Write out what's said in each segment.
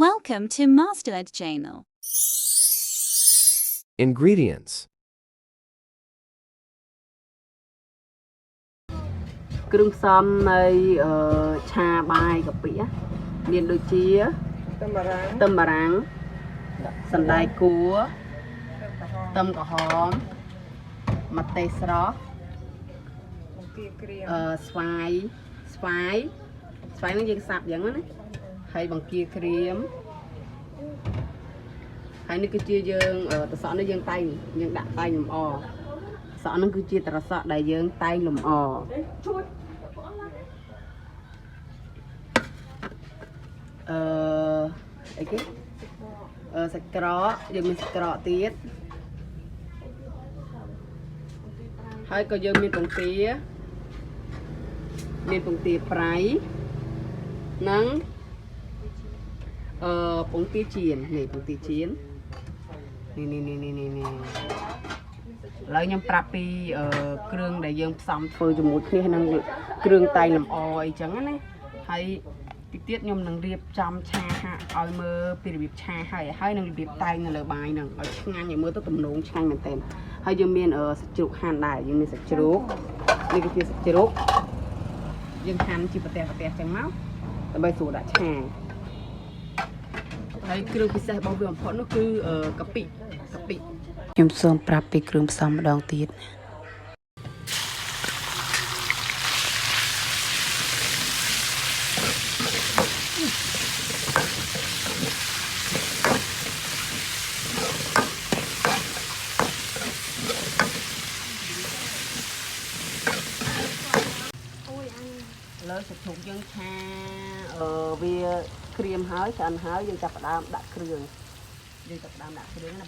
Welcome to Masterled Channel. Ingredients. គ្រឿងផ្សំនៃឆាបាយកាពិមានដូចជាខ្ទឹមបារាំងសណ្តែកគួរខ្ទឹមក្រហមម្ទេសស្រស់ស្វាយនឹងយើងសាប់យ៉ាងណាហើយបង្គាក្រៀមហើយនេះគឺជាយើងតសក់នេះយើងតែងយើងដាក់តែងលម្អសក់ហ្នឹងគឺជាតសក់ដែលយើងតែងលម្អអីគេសាច់ក្រកយើងមានសាច់ក្រកទៀតហើយក៏យើងមានពងទាប្រៃនិងពងទាចៀននេះពងទាចៀននេះឥឡូវខ្ញុំប្រាប់ពីគ្រឿងដែលយើងផ្សំធ្វើជាមួយគ្នានឹងគ្រឿងតែងលម្អអីចឹងណាហើយទីទៀតខ្ញុំនឹងរៀបចំឆាឲ្យមើលពីរបៀបឆាហើយនឹងរបៀបតែងនៅលើបាយនឹងឲ្យឆ្ងាញ់ឲ្យមើលទៅទំនងឆ្ងាញ់មែនទែនហើយយើងមានសាច់ជ្រូកហាន់ដែរយើងមានសាច់ជ្រូកនេះគឺជាសាច់ជ្រូកយើងហាន់ជាប្រទេសចឹងមកដើម្បីស្រួលដាក់ឆាហើយគ្រឿងពិសេសរបស់វាបំផុតនោះគឺកាពិខ្ញុំសូមប្រាប់ពីគ្រឿងផ្សំម្ដងទៀតលើសាច់ជ្រូកយើងឆាវាក្រៀមហើយឆ្អិនហើយយើងចាប់ផ្ដើមដាក់គ្រឿងណា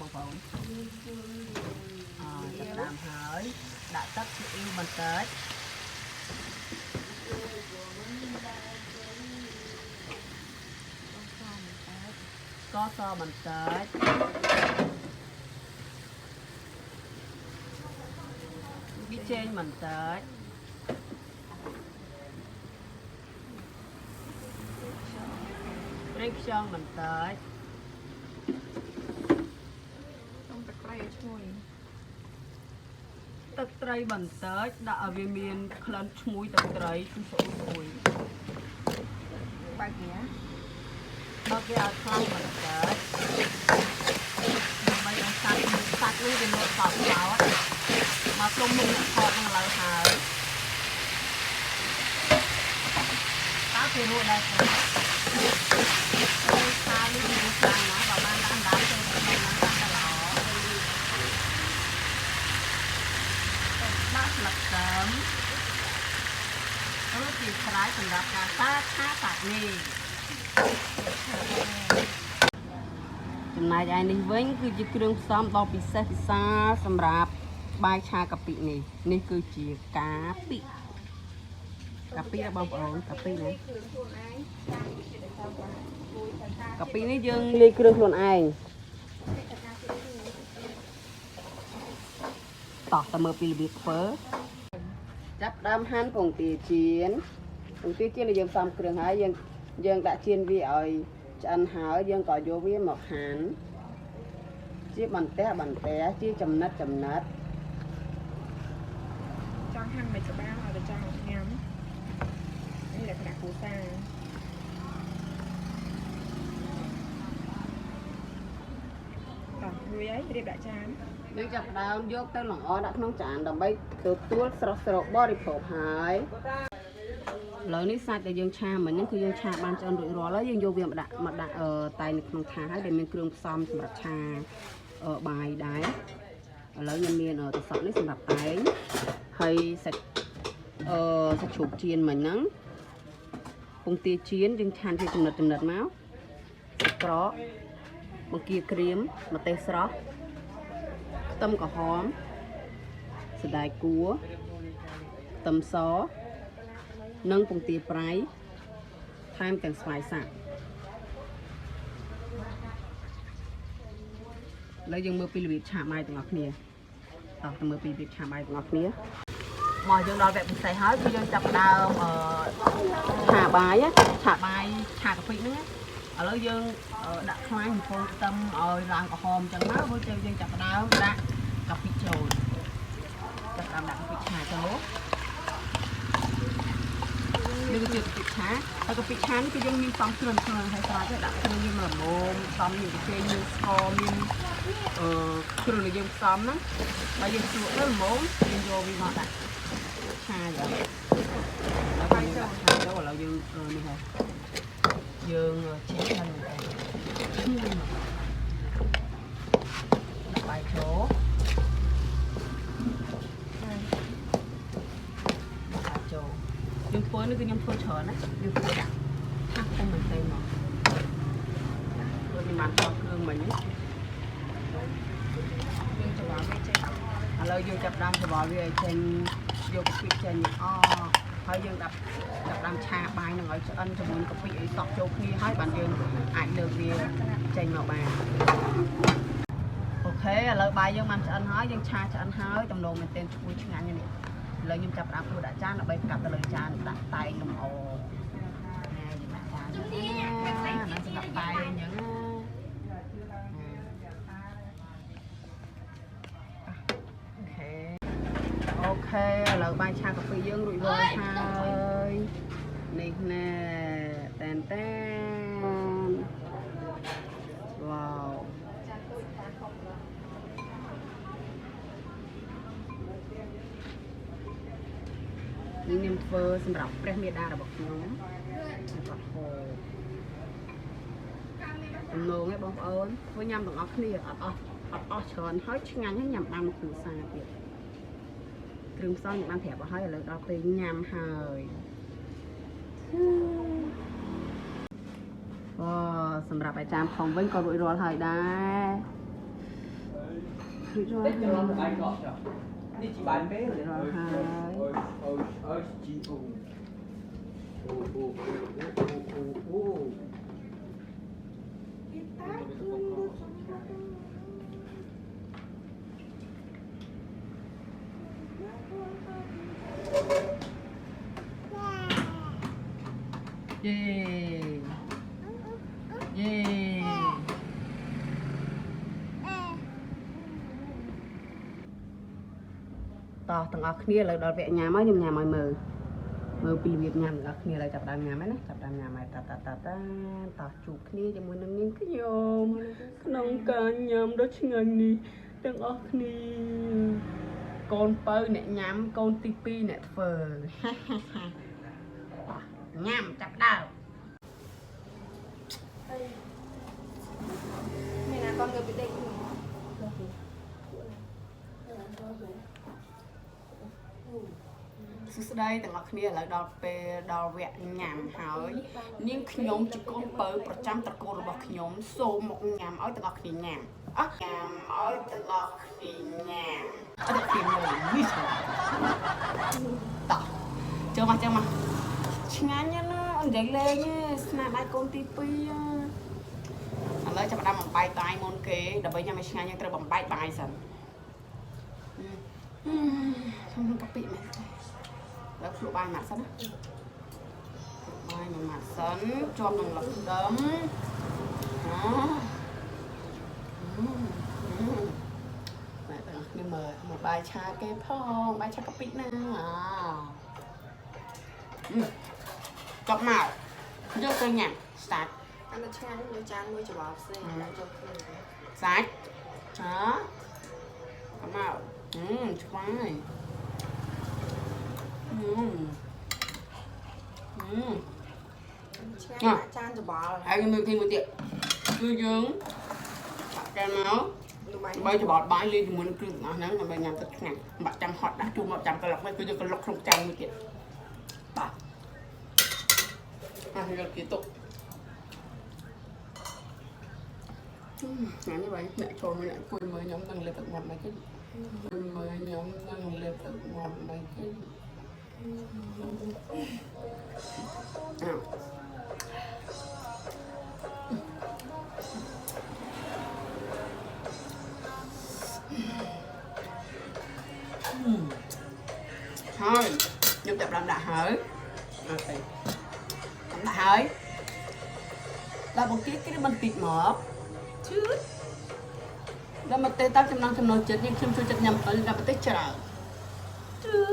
បងប្អូនចាប់ផ្ដើមហើយដាក់ទឹកស៊ីអ៊ីវបន្តិចស្ករសបន្តិចប៊ីចេងបន្តិចប្រេងខ្យងបន្តិចទឹកត្រីបន្តិចដាក់ឲ្យវាមានក្លិនឈ្ងុយទឹកត្រីគឺស្អុយបើកវាឲ្យខ្លាំងបន្តិចដើម្បីឲ្យសាច់នេះវានៅសោតមកគុំមុខអ្នកថតនឹងឥឡូវហើយតើគេរួចដែរទេសានេះវាខ្លាំងណាស់បើបានដាក់ដល់ទៅក្នុងហ្នឹងកាន់តែល្អដាក់ស្លឹកដើមរួចជាស្រេចសម្រាប់ការសាសាច់នេះចំណែកឯនេះវិញគឺជាគ្រឿងផ្សំដ៏ពិសេសពិសាសម្រាប់បាយឆាកាពិនេះគឺជាកាពិបងប្អូនកាពិណាកាពិនេះយើងលាយគ្រឿងខ្លួនឯងតោះតែមើលពីរបៀបធ្វើចាប់ដើមហាន់ពងទាចៀនដែលយើងផ្សំគ្រឿងហើយយើងដាក់ចៀនវាឲ្យឆ្អិនហើយយើងក៏យកវាមកហាន់ជាបន្ទះជាចំណិតចង់ហាន់មិនច្បាស់ឲ្យតែចង់ញ៉ាំនេះលក្ខណៈគ្រួសារតោះរួចហើយរៀបដាក់ចានយើងចាប់ផ្ដើមយកទៅលម្អដាក់ក្នុងចានដើម្បីទទួលស្រស់បរិភោគហើយឥឡូវនេះសាច់ដែលយើងឆាមិញហ្នឹងគឺយើងឆាបានឆ្អិនរួចរាល់ហើយយើងយកវាមកដាក់តែនៅក្នុងថាសហើយដែលមានគ្រឿងផ្សំសម្រាប់ឆាបាយដែរឥឡូវខ្ញុំមានតសក់នេះសម្រាប់តែងហើយសាច់ជ្រូកចៀនមិញហ្នឹងពងទាចៀនយើងឆាន់ជាចំណិតមកក្រកបង្គាក្រៀមម្ទេសស្រស់ខ្ទឹមក្រហមសណ្តែកគួរខ្ទឹមសនិងពងទាប្រៃថែមទាំងស្វាយសាក់ឥឡូវយើងមើលពីរបៀបឆាបាយទាំងអស់គ្នាមកយើងដល់វគ្គពិសេសហើយគឺយើងចាប់ដើមឆាកាពិហ្នឹង ឥឡូវយើងដាក់ខ្លាញ់ពងខ្ទឹមឲ្យឡើងក្រហមចឹងមកព្រោះយើងចាប់ផ្ដើមដាក់កាពិចូលចាប់ផ្ដើមដាក់កាពិឆាចូលយើងជឿកាពិឆាហើយកាពិឆានេះគឺយើងមានសំគ្រឿងហើយស្រាច់ដាក់គ្រឿងយើងល្មមសំមានកាហ្វេមានស្ករមានគ្រឿងដែលយើងផ្សំហ្នឹងហើយយើងស្លក់ទៅល្មមយើងយកវាមកដាក់ឆាចឹងហើយយើងដាក់ឆាចូលឥឡូវយើងនេះហើយយើងឆេះហ្នឹងដាក់បាយចូលដាក់ចូលយើងធ្វើនេះគឺខ្ញុំធ្វើច្រើនណាយើងធ្វើដាក់ហាក់ពុំមែនទេមកដូចមិនបានថតគ្រឿងមិញយើងច្របល់វាចេញឥឡូវយើងចាប់ដើមច្របល់វាឲ្យចេញយកកាពិចេញអស់ហើយយើងចាប់ដើមឆាបាយនឹងឲ្យឆ្អិនជាមួយកាពិឲ្យសក់ចូលគ្នាហើយបានយើងអាចលើកវាចេញមកបានអូខេឥឡូវបាយយើងបានឆ្អិនហើយយើងឆាឆ្អិនហើយតំណងមែនទែនឈ្ងុយឆ្ងាញ់នេះឥឡូវខ្ញុំចាប់ដើមធ្វើដាក់ចានដើម្បីកាត់ទៅលើចានដាក់តែងលម្អណាយើងដាក់ចានណាសម្រាប់តែងអញ្ចឹងអូខេឥឡូវបាយឆាកាពិយើងរួចរាល់ហើយនេះណែតែនវ៉ាវខ្ញុំធ្វើសម្រាប់ព្រះមេដារបស់ខ្ញុំសម្រាប់ហូបដំណងឯងបងប្អូនធ្វើញ៉ាំទាំងអស់គ្នាអត់អស់ច្រើនហើយឆ្ងាញ់ហើយញ៉ាំបានគ្រួសារទៀតគ្រឿងផ្សំខ្ញុំបានប្រាប់ឲ្យហើយឥឡូវដល់ពេលញ៉ាំហើយអូសម្រាប់អាចារ្យផងវិញក៏រួចរាល់ហើយដែររួចរាល់ហើយនេះជីបានពេលរួចរាល់ហើយជីអូយេយេតោះទាំងអស់គ្នាឥឡូវដល់វគ្គញ៉ាំហើយខ្ញុំញ៉ាំឲ្យមើលពីរបៀបញ៉ាំទាំងអស់គ្នាឥឡូវចាប់ដើមញ៉ាំហើយណាចាប់ដើមញ៉ាំហើយតោះជួបគ្នាជាមួយនឹងនាងខ្ញុំក្នុងការញ៉ាំដ៏ឆ្ងាញ់នេះទាំងអស់គ្នាកូនបើអ្នកញ៉ាំកូនទី2អ្នកធ្វើញ៉ាំចាប់ដើមមានអាកូនទៅពីដេកសួស្តីទាំងអស់គ្នាឥឡូវដល់ពេលដល់វគ្គញ៉ាំហើយនាងខ្ញុំជាកូនបើប្រចាំត្រកូលរបស់ខ្ញុំសូមមកញ៉ាំឲ្យទាំងអស់គ្នាញ៉ាំញ៉ាំឲ្យទាំងអស់គ្នាញ៉ាំអត់ពីមើលនេះតោះចូលមកឆ្ងាញ់ណាស់និយាយលេងស្នាដៃកូនទី2ឥឡូវចាប់ផ្ដើមបំបែកបាយមុនគេដើម្បីញ៉ាំឲ្យឆ្ងាញ់យើងត្រូវបំបែកបាយសិនខ្ញុំកាពិមែនទេแล้วភ្លក់បាយម៉ាត់សិនណាបាយម៉ាត់សិនជាប់នឹងលឹកដើមតែទាំងគ្នាមើលបាយឆាគេផងបាយឆាកាពិណាចាប់មកយកទៅញ៉ាំស្តាច់អានឆ្ងាញ់យកចានមួយច្របល់ផ្សេងដាក់ចូលគ្នាសាច់ចាប់មកឆ្ងាញ់ហើយឆ្ងាញ់ដាក់ចានច្របល់ហើយខ្ញុំមើលទីមួយទៀតគឺយើងដាក់ចានមកដើម្បីច្របល់បាយលាយជាមួយនឹងគ្រឿងទាំងអស់ហ្នឹងដើម្បីញ៉ាំទឹកឆ្ងាញ់បាក់ចាំហត់ដាក់ជុំមកចាំក្លុកនេះគឺយើងក្លុកក្នុងចានមួយទៀតបាទយកគេទុកញ៉ាំនេះបាយអ្នកចូលមកអ្នកអង្គុយមើលខ្ញុំនឹងលេបទឹកមាត់មិនគេមើលខ្ញុំនឹងលេបទឹកមាត់មិនគេហើយយកចាប់ដាក់ហើយអូខេដាក់ហើយដល់ bột kia cái bên thịt mỡ chứ là mà tê tao trong nồi chết nhưng không cho chết nhầm ở là mà tê chả chứ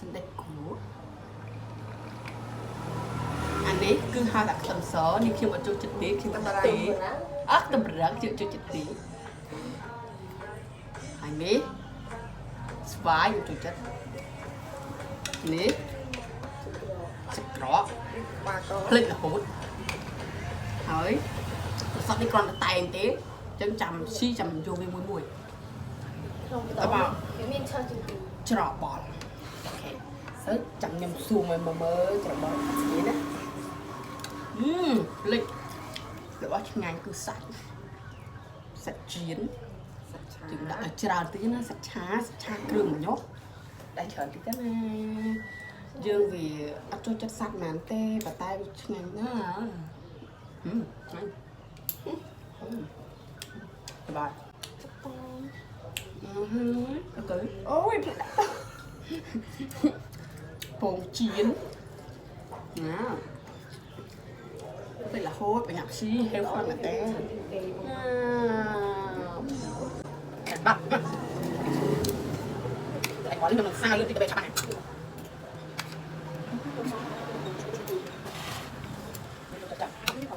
xin đẹp cũ anh ấy cứ hai đặt tầm số nhưng khi mà cho chết tí khi mà tí tầm rắn chịu cho chết tí anh ấy vài cho chết ní rõ click là hút hỏi sau đi còn tay tí chân chầm xí chầm vô với mùi các bạn chở bò ok chầm nhầm xù mà mơ chở bò gì đó click để bắt ngay cứ sạch chiến chúng đã chở tí nó sạch chá cường nhốt đại chở tí cái này dương vì ăn cho chất sắt màn tê và tay ngành nữa rồi ok ôi bồn chiến đây là hốt và nhạc sĩ heo khoan là té bắt lại có lên làm sao luôn thì cái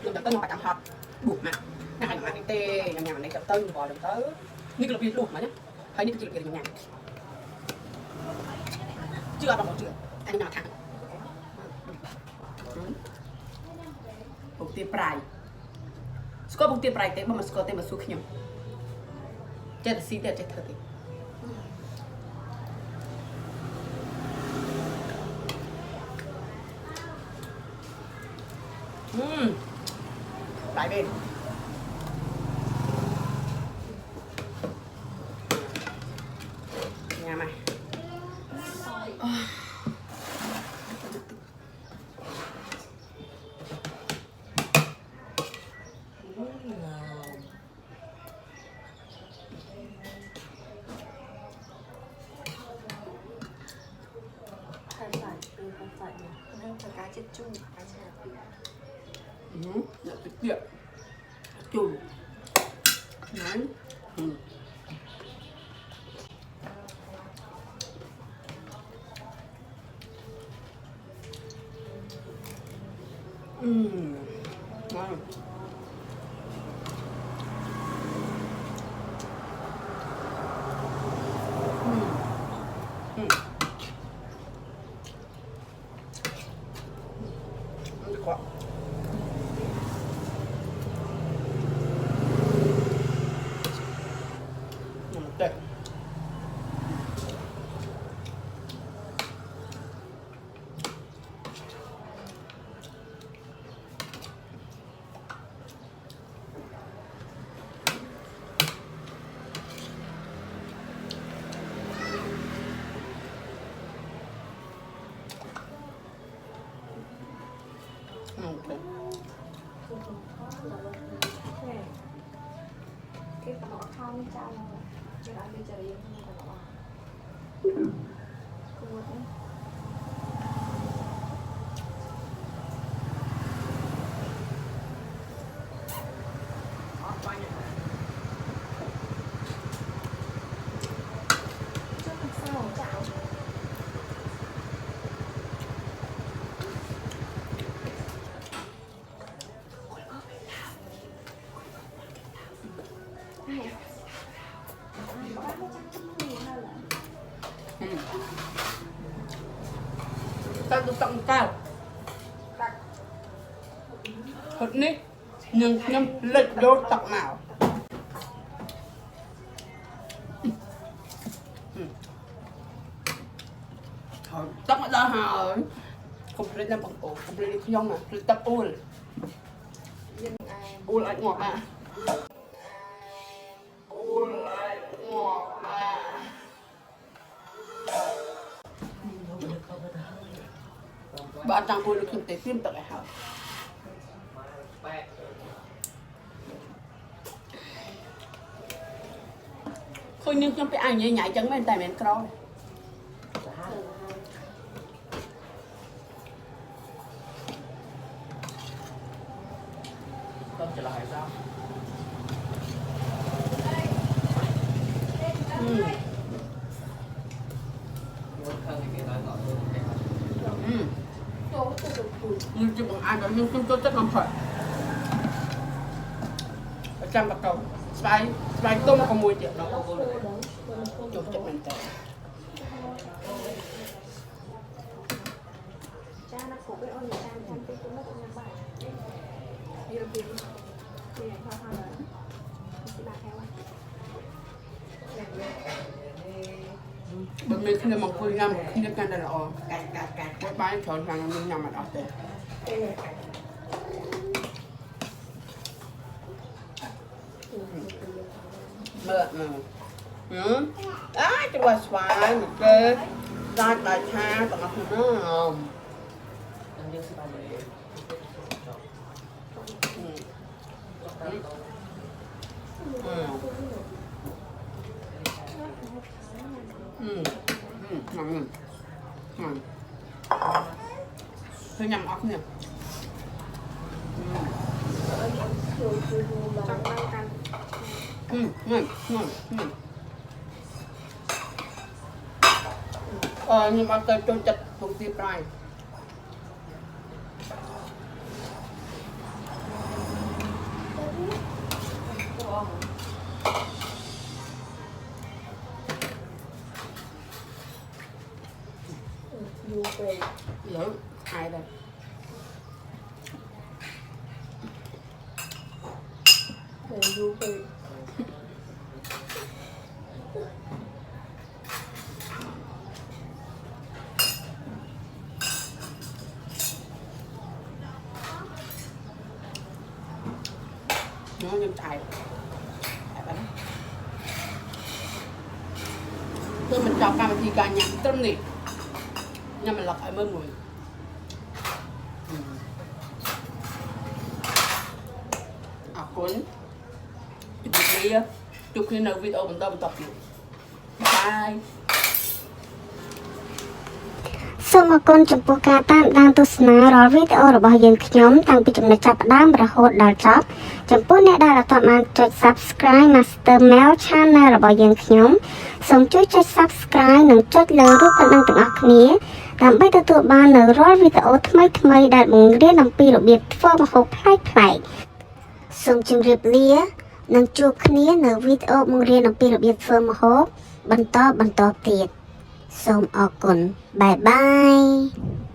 cho bạn tân phải tạm hợp buộc mà ngày mà tê nhà này chậm tân vào được tới như cái việc buộc mà nhá thấy như cái việc nhà chưa bằng một chuyện anh nào thẳng bục tiền prai score bục tiền prai tê mà score tê mà xuống nhung chết là xí tê chết thật lại bên nhà mày cá chết chung cá chết là tiết kiệm chùm đấy ngon quá đẹp cái bỏ không trong cái đó bây giờ yên không có bỏ không có tao được tặng cao thật nít nhưng lệch đô tặng nào tóc mà ra hả không lên làm bằng ổ không lên không nhông mà lên tập ul ul lại ngọt à ul lại ngọt à bạn chẳng ul được kinh tế phim tận lại hả không nhưng trong cái ảnh nhảy nhảy chẳng bên tay bên cro trở lại sao nhưng chứ bằng ai có nhưng chúng tôi rất ngon phải trăm bạc cầu vài tôm còn mùi chuyện đó chụp chụp mình tệ cha nó cổ cái ôn cha chăm cái cũng nó cũng như vậy đi được đi hoa hoa lớn chị bà theo bên mình khi mà cười nhầm khi nó can là rõ cái bán chọn rằng mình nhầm mà đỏ tệ mượn á cho bà xoài một cái ra đại tha bằng ngọc nó không anh đưa ba mươi ngon thôi nhầm ốc nè trong bao căn nhưng mà tôi chặt thuộc tiếp rồi lớn ai đây nó nhân tài tôi mình chọn cam thì cả nhạc tâm nỉ nhưng mà lọc ai mơ mùi cuốn chụp khi nào video mình tập bye សូមអរគុណចំពោះការតាមដានទស្សនារាល់វីដេអូរបស់យើងខ្ញុំតាំងពីចំណុចចាប់ផ្ដើមរហូតដល់ចប់ចំពោះអ្នកដែលអត់ទាន់បានចុច Subscribe Master Mel Channel របស់យើងខ្ញុំសូមជួយចុច Subscribe និងចុចលើរូបកណ្ដឹងទាំងអស់គ្នាដើម្បីទទួលបាននូវរាល់វីដេអូថ្មីៗដែលបង្រៀនអំពីរបៀបធ្វើម្ហូបប្លែកៗសូមជម្រាបលានិងជួបគ្នានៅវីដេអូបង្រៀនអំពីរបៀបធ្វើម្ហូបបន្តទៀតសូមអរគុណបាយបាយ